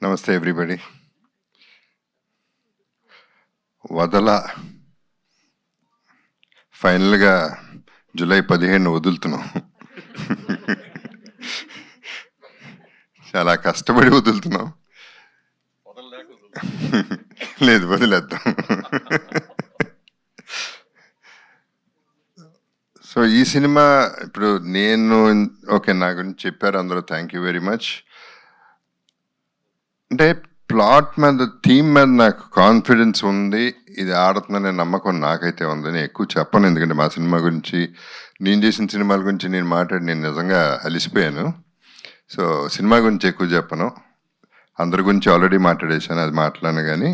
నమస్తే ఎవ్రీబడి. వదల ఫైనల్గా జూలై 15 వదులుతున్నాం. చాలా కష్టపడి వదులుతున్నాం. లేదు, వదిలేద్దాం. సో ఈ సినిమా ఇప్పుడు నేను ఓకే, నా గురించి చెప్పారు అందరూ, థ్యాంక్ యూ వెరీ మచ్. అంటే ప్లాట్ మీద, థీమ్ మీద నాకు కాన్ఫిడెన్స్ ఉంది, ఇది ఆడుతుందనే నమ్మకం నాకైతే ఉంది. నేను ఎక్కువ చెప్పను, ఎందుకంటే మా సినిమా గురించి, నేను చేసిన సినిమాల గురించి నేను నేను నిజంగా అలిసిపోయాను. సో సినిమా గురించి ఎక్కువ చెప్పను, అందరి గురించి ఆల్రెడీ మాట్లాడేశాను, అది మాట్లాడను. కానీ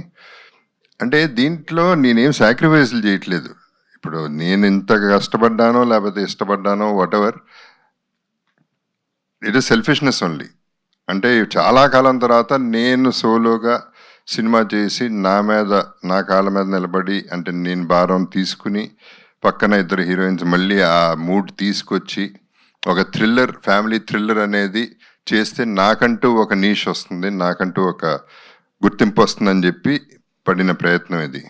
అంటే దీంట్లో నేనేం సాక్రిఫైస్లు చేయట్లేదు. ఇప్పుడు నేను ఇంత కష్టపడ్డానో లేకపోతే ఇష్టపడ్డానో, whatever, it is selfishness only. అంటే చాలా కాలం తర్వాత నేను సోలోగా సినిమా చేసి నా కాళ్ళ మీద నిలబడి, అంటే నేను భారం తీసుకుని పక్కన ఇద్దరు హీరోయిన్స్ మళ్ళీ ఆ మూడ్ తీసుకొచ్చి ఒక థ్రిల్లర్, ఫ్యామిలీ థ్రిల్లర్ అనేది చేస్తే నాకంటూ ఒక నీష్ వస్తుంది, నాకంటూ ఒక గుర్తింపు వస్తుందని చెప్పి పడిన ప్రయత్నం ఇది.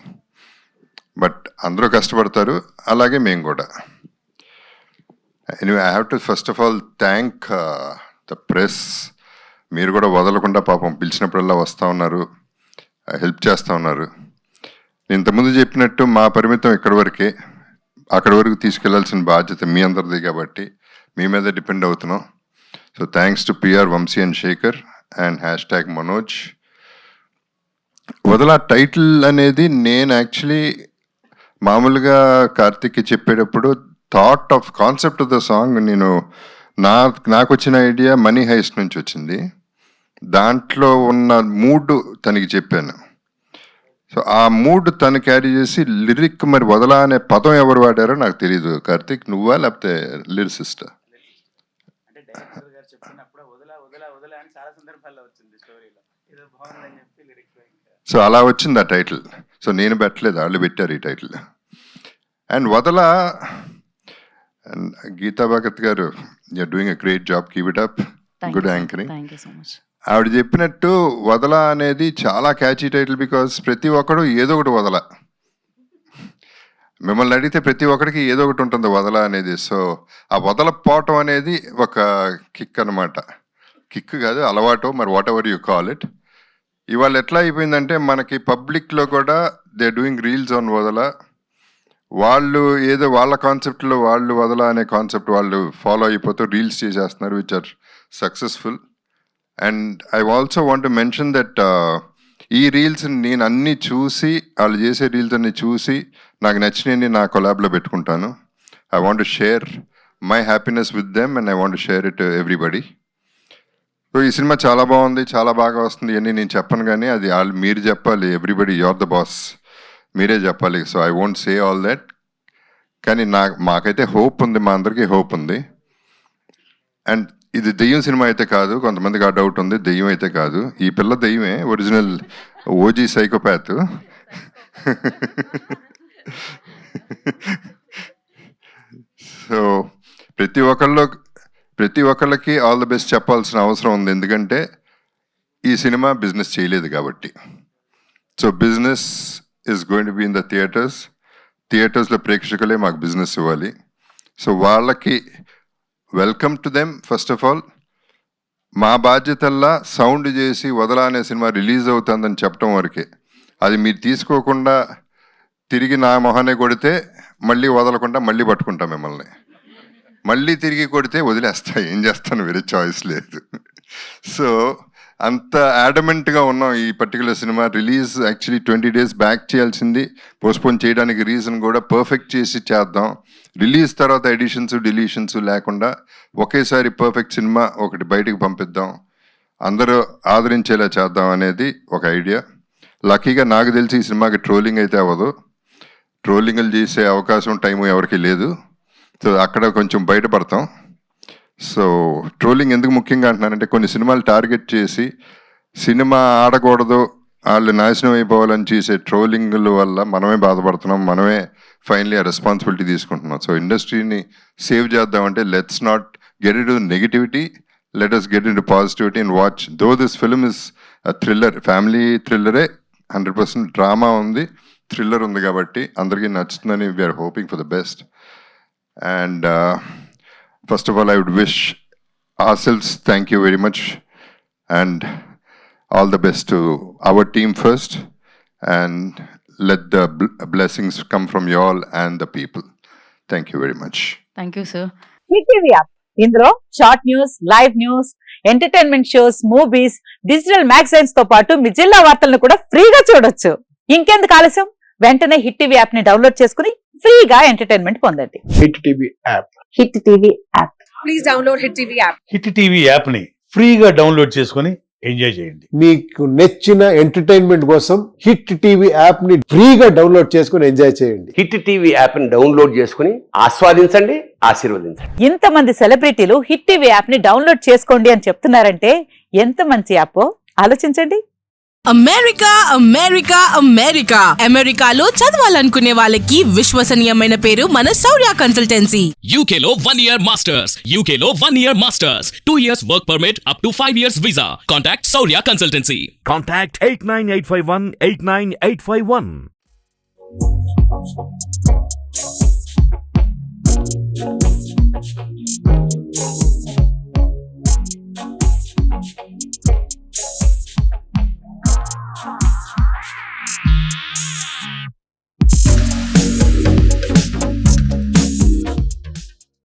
బట్ అందరూ కష్టపడతారు, అలాగే మేము కూడా. Anyway, I have to first of all thank the press. మీరు కూడా వదలకుండా పాపం పిలిచినప్పుడల్లా వస్తూ ఉన్నారు, హెల్ప్ చేస్తూ ఉన్నారు. ఇంతకుముందు చెప్పినట్టు మా పరిమితం ఇక్కడి వరకే, అక్కడి వరకు తీసుకెళ్లాల్సిన బాధ్యత మీ అందరిది కాబట్టి మీ మీద డిపెండ్ అవుతున్నాం. So thanks to PR Vamshi and Shekhar and #Manoj. వదల టైటిల్ అనేది నేను యాక్చువల్లీ మామూలుగా కార్తిక్కి చెప్పేటప్పుడు కాన్సెప్ట్ ఆఫ్ ద సాంగ్ నేను నాకు వచ్చిన ఐడియా మనీ హైస్ట్ నుంచి వచ్చింది. దాంట్లో ఉన్న మూడ్ తనకి చెప్పాను. సో ఆ మూడ్ తను క్యారీ చేసి లిరిక్, మరి వదల అనే పదం ఎవరు వాడారో నాకు తెలియదు. కార్తిక్, నువ్వా లేకపోతే లిరిసిస్టా? సో అలా వచ్చింది ఆ టైటిల్. సో నేను పెట్టలేదు, వాళ్ళు పెట్టారు ఈ టైటిల్. అండ్ వదల, గీతా భగత్ గారు, you are doing a great job, keep it up, good anchoring. ఆవిడ చెప్పినట్టు వదల అనేది చాలా క్యాచీ టైటిల్, బికాస్ ప్రతి ఒక్కడు ఏదో ఒకటి వదల. మిమ్మల్ని అడిగితే ప్రతి ఒక్కడికి ఏదో ఒకటి ఉంటుంది వదల అనేది. సో ఆ వదలపోవటం అనేది ఒక కిక్ అనమాట. కిక్ కాదు, అలవాటు, మరి what ever you call it. ఇవాళ ఎట్లా అయిపోయిందంటే మనకి పబ్లిక్లో కూడా దే డూయింగ్ రీల్స్ ఆన్ వదల. వాళ్ళు ఏదో వాళ్ళ కాన్సెప్ట్లో వాళ్ళు వదల అనే కాన్సెప్ట్ వాళ్ళు ఫాలో అయిపోతూ రీల్స్ చేసేస్తున్నారు, which are successful. And I also want to mention that ఈ రీల్స్ నేను అన్నీ చూసి, వాళ్ళు చేసే రీల్స్ అన్నీ చూసి నాకు నచ్చినవి నా కొలాబ్లో పెట్టుకుంటాను. I want to share my happiness with them and I want to share it everybody. So ఈ సినిమా చాలా బాగుంది, చాలా బాగా వస్తుంది అని నేను చెప్పను, కానీ అది మీరు చెప్పాలి. Everybody, you are the boss, మీరే చెప్పాలి. So I won't say all that. కానీ మాకైతే హోప్ ఉంది, మా అందరికీ హోప్ ఉంది. అండ్ ఇది దెయ్యం సినిమా అయితే కాదు, కొంతమందికి ఆ డౌట్ ఉంది, దెయ్యం అయితే కాదు. ఈ పిల్ల దెయ్యమే, ఒరిజినల్ ఓజీ సైకోపాత్. సో ప్రతి ఒక్కళ్ళకి ఆల్ ది బెస్ట్ చెప్పాల్సిన అవసరం ఉంది, ఎందుకంటే ఈ సినిమా బిజినెస్ చేయలేదు కాబట్టి. So business is going to be in the థియేటర్స్లో ప్రేక్షకులే మాకు బిజినెస్ ఇవ్వాలి. సో వాళ్ళకి welcome to them. First of all మా బాధ్యతల్లా సౌండ్ చేసి వదల అనే సినిమా రిలీజ్ అవుతుందని చెప్పడం వరకే. అది మీరు తీసుకోకుండా తిరిగి నా మొహానే కొడితే మళ్ళీ వదలకుండా మళ్ళీ పట్టుకుంటా మిమ్మల్ని, మళ్ళీ తిరిగి కొడితే వదిలేస్తా, ఏం చేస్తాను, వేరే చాయిస్ లేదు. సో అంత యాడమెంట్గా ఉన్నాం. ఈ particular cinema release actually 20 days back చేయాల్సింది, పోస్ట్పోన్ చేయడానికి రీజన్ కూడా పర్ఫెక్ట్ చేసి చేద్దాం. రిలీజ్ తర్వాత ఎడిషన్స్ డిలీషన్స్ లేకుండా ఒకేసారి పర్ఫెక్ట్ సినిమా ఒకటి బయటకు పంపిద్దాం, అందరూ ఆదరించేలా చేద్దాం అనేది ఒక ఐడియా. లక్కీగా నాకు తెలిసి ఈ సినిమాకి ట్రోలింగ్ అయితే అవ్వదు. ట్రోలింగ్లు చేసే అవకాశం టైము ఎవరికి లేదు. సో అక్కడ కొంచెం బయటపడతాం. సో ట్రోలింగ్ ఎందుకు ముఖ్యంగా అంటున్నానంటే, కొన్ని సినిమాలు టార్గెట్ చేసి సినిమా ఆడకూడదు, వాళ్ళు నాశనం అయిపోవాలని చేసే ట్రోలింగ్ల వల్ల మనమే బాధపడుతున్నాం, మనమే ఫైనలీ ఆ రెస్పాన్సిబిలిటీ తీసుకుంటున్నాం. సో ఇండస్ట్రీని సేవ్ చేద్దామంటే let's not get in to negativity, let us get into positivity and watch. Though this film is thriller, family థ్రిల్లరే, 100% డ్రామా ఉంది, థ్రిల్లర్ ఉంది కాబట్టి అందరికీ నచ్చుతుందని we are hoping for the best. And first of all I would wish ourselves thank you very much and all the best to our team first, and let the blessings come from you all and the people. Thank you very much. Thank you, sir. Hit TV app, ఇందులో short news, live news, entertainment shows, movies, digital magazines తో పాటు మీ జిల్లా వార్తలను కూడా ఫ్రీగా చూడొచ్చు. ఇంకెందుకు ఆలస్యం, వెంటనే హిట్ టీవీ యాప్ ని డౌన్లోడ్ చేసుకుని ఫ్రీగా ఎంటర్టైన్మెంట్ పొందండి. Hit TV app. Hit TV app. Please download hit TV app. Hit TV app ని ఫ్రీగా డౌన్లోడ్ చేసుకొని ఎంజాయ్ చేయండి. మీకు నచ్చిన ఎంటర్టైన్మెంట్ కోసం హిట్ టీవీ యాప్ ని ఫ్రీగా డౌన్లోడ్ చేసుకొని ఎంజాయ్ చేయండి. హిట్ టీవీ యాప్ ని డౌన్లోడ్ చేసుకుని ఆస్వాదించండి, ఆశీర్వదించండి. ఇంతమంది సెలబ్రిటీలు హిట్ టీవీ యాప్ ని డౌన్లోడ్ చేసుకోండి అని చెప్తున్నారంటే ఎంత మంచి యాప్ ఆలోచించండి. అమెరికా అమెరికా అమెరికా అమెరికాలో చదవాలనుకునే వాళ్ళకి విశ్వసనీయమైన పేరు మన శౌర్య కన్సల్టెన్సీ. UK లో 1 year masters, UK లో 1 year masters, 2 years work permit up to 5 years visa. Contact Saurya Consultancy. Contact 89851 89851.